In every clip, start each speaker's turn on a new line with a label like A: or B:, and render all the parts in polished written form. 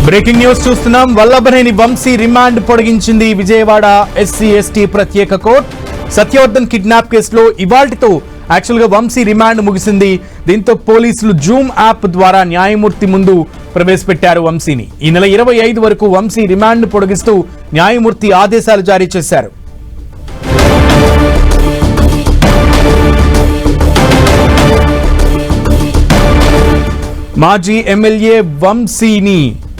A: Breaking news చూస్తున్నాం. Vallabhaneni Vamsi remand పొడిగించింది Vijayawada ఎస్సీ/ఎస్టీ ప్రత్యేక court. Satyavardhan kidnap కేసులో ఇవాల్టితో యాక్చువల్గా వంశీ రిమాండ్ ముగిసింది. దీంతో పోలీసులు జూమ్ యాప్ ద్వారా న్యాయమూర్తి ముందు ప్రవేశపెట్టారు వంశీని. ఈ నెల 25 వరకు వంశీ రిమాండ్ పొడిగిస్తూ న్యాయమూర్తి ఆదేశాలు జారీ చేశారు. మాజీ ఎమ్మెల్యే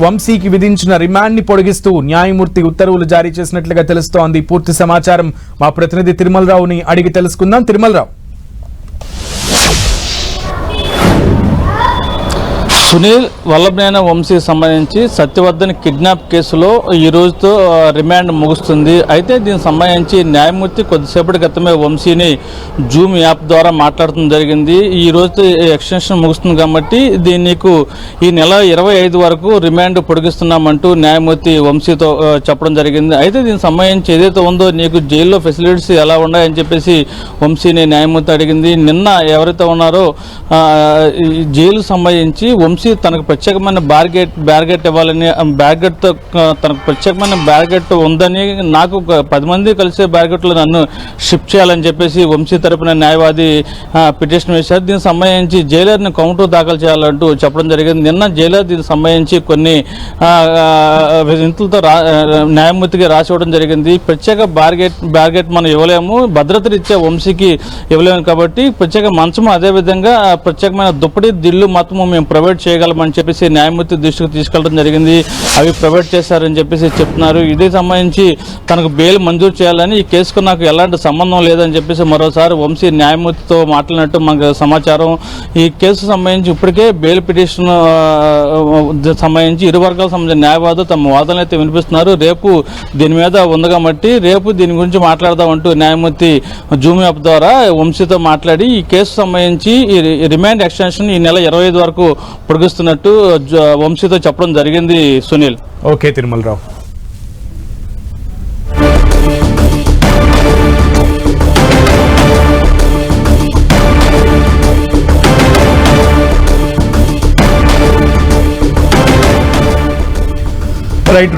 A: వంశీకి విధించిన రిమాండ్ ని పొడిగిస్తూ న్యాయమూర్తి ఉత్తర్వులు జారీ చేసినట్లుగా తెలుస్తోంది. పూర్తి సమాచారం మా ప్రతినిధి తిరుమలరావుని అడిగి తెలుసుకుందాం. తిరుమలరావు,
B: సునీల్, వల్లభనేని వంశీ సంబంధించి సత్యవర్ధన్ కిడ్నాప్ కేసులో ఈ రోజుతో రిమాండ్ ముగుస్తుంది. అయితే దీనికి సంబంధించి న్యాయమూర్తి కొద్దిసేపటి క్రితమే వంశీని జూమ్ యాప్ ద్వారా మాట్లాడటం జరిగింది. ఈ రోజుతో ఎక్స్టెన్షన్ ముగుస్తుంది కాబట్టి నీకు ఈ నెల 25 వరకు రిమాండ్ పొడిగిస్తున్నామంటూ న్యాయమూర్తి వంశీతో చెప్పడం జరిగింది. అయితే దీనికి సంబంధించి ఏదైతే ఉందో నీకు జైల్లో ఫెసిలిటీస్ ఎలా ఉన్నాయని చెప్పేసి వంశీని న్యాయమూర్తి అడిగింది. నిన్న ఎవరైతే ఉన్నారో జైలు సంబంధించి వంశీ తనకు ప్రత్యేకమైన బ్యార్గెట్ ఇవ్వాలని, బ్యార్గెట్తో తనకు ప్రత్యేకమైన బ్యార్గెట్ ఉందని, నాకు 10 మంది కలిసే బ్యార్గెట్లో నన్ను షిఫ్ట్ చేయాలని చెప్పేసి వంశీ తరపున న్యాయవాది పిటిషన్ వేశారు. దీనికి సంబంధించి జైలర్ని కౌంటర్ దాఖలు చేయాలంటూ చెప్పడం జరిగింది. నిన్న జైలర్ దీనికి సంబంధించి కొన్ని వింతులతో న్యాయమూర్తికి రాసి ఇవ్వడం జరిగింది. ప్రత్యేక బ్యార్గెట్ మనం ఇవ్వలేము, భద్రతనిచ్చే వంశీకి ఇవ్వలేము కాబట్టి ప్రత్యేక మంచము, అదేవిధంగా ప్రత్యేకమైన దుప్పటి, దిల్లు మొత్తము మేము ప్రొవైడ్ చేయగలమని చెప్పేసి న్యాయమూర్తి దృష్టికి తీసుకెళ్లడం జరిగింది. అవి ప్రొవైడ్ చేశారని చెప్పేసి చెప్తున్నారు. ఇదే సంబంధించి తనకు బెయిల్ మంజూరు చేయాలని, ఈ కేసుకు నాకు ఎలాంటి సంబంధం లేదని చెప్పేసి మరోసారి వంశీ న్యాయమూర్తితో మాట్లాడినట్టు మనకు సమాచారం. ఈ కేసు సంబంధించి ఇప్పటికే బెయిల్ పిటిషన్ సంబంధించి ఇరు వర్గాలకు సంబంధించిన న్యాయవాదులు తమ వాదనలు అయితే వినిపిస్తున్నారు. రేపు దీని మీద ఉంది కాబట్టి రేపు దీని గురించి మాట్లాడదామంటూ న్యాయమూర్తి జూమ్ యాప్ ద్వారా వంశీతో మాట్లాడి ఈ కేసు సంబంధించి ఈ రిమాండ్ ఎక్స్టెన్షన్ ఈ నెల 25 వరకు పొడిగిస్తున్నట్టు వంశీతో చెప్పడం జరిగింది. సునీల్,
A: ఓకే తిరుమలరావు. రైట్,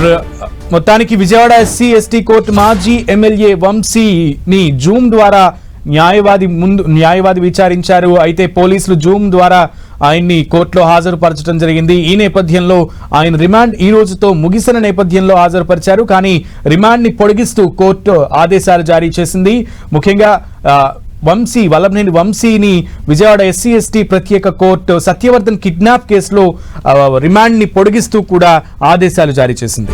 A: మొత్తానికి విజయవాడ ఎస్సీ/ఎస్టీ కోర్టు మాజీ ఎమ్మెల్యే వంశీని జూమ్ ద్వారా న్యాయవాది విచారించారు. అయితే పోలీసులు జూమ్ ద్వారా ఆయన్ని కోర్టులో హాజరుపరచడం జరిగింది. ఈ నేపథ్యంలో ఆయన రిమాండ్ ఈ రోజుతో ముగిసిన నేపథ్యంలో హాజరుపరిచారు. కానీ రిమాండ్ ని పొడిగిస్తూ కోర్టు ఆదేశాలు జారీ చేసింది. ముఖ్యంగా వల్లభనేని వంశీని విజయవాడ ఎస్సీ/ఎస్టీ ప్రత్యేక కోర్టు సత్యవర్ధన్ కిడ్నాప్ కేసులో రిమాండ్ ని పొడిగిస్తూ కూడా ఆదేశాలు జారీ చేసింది.